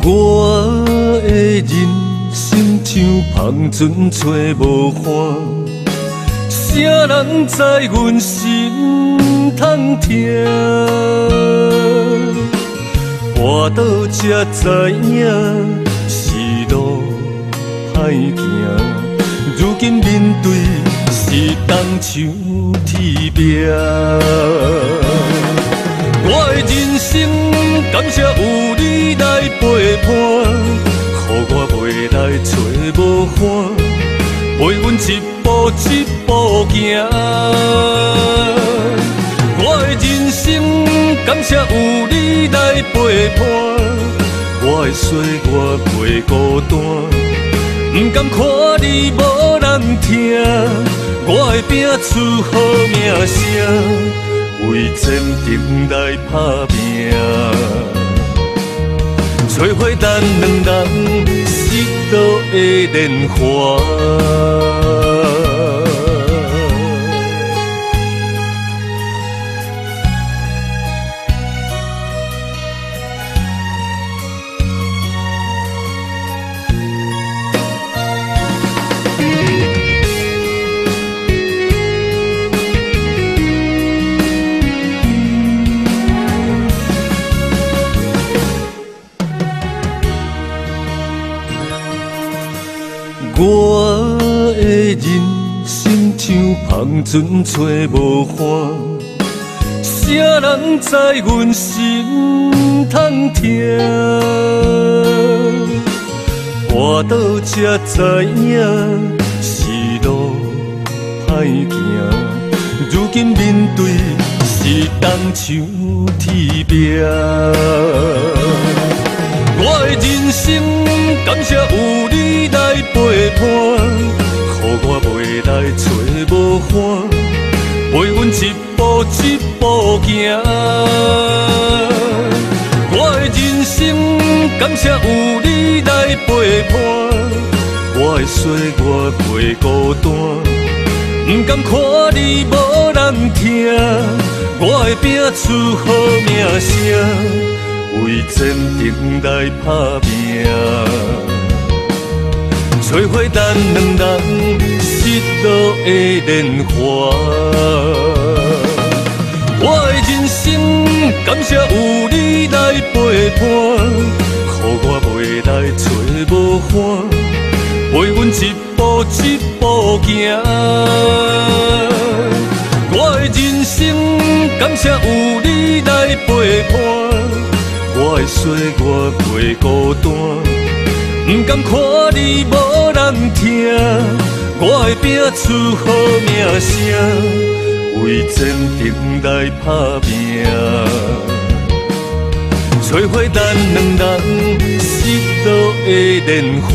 我的人生像芳船找无帆，谁人知阮心通听？跋到这知影是路歹行，如今面对是东墙铁壁。我的人生感谢有你来陪伴，予我未来找无帆，陪阮一步一步行。我的人生感谢有你来陪伴，我会说我袂孤单，不甘看你无人听，我会拼出好名声。为前程来打拼，找回咱两人失落的年华。我的人生像芳船找无帆，谁人知阮心通听？跋到这知影是路歹行，如今面对是东墙铁壁。我的人生感谢有你来陪伴，予我未来找无帆，陪阮一步一步行。我的人生感谢有你来陪伴，我会说我袂孤单，不甘看你无人听，我会拼出好名声。为前程来打拼，找回咱两人失落的年华。我的人生感谢有你来陪伴，予我未来找无帆，陪阮一步一步行。我的人生感谢有你来陪伴，我会说我袂孤单，不甘看你无人听，我会拼出好名声。为前程来打拼，找回咱两人失落的年华。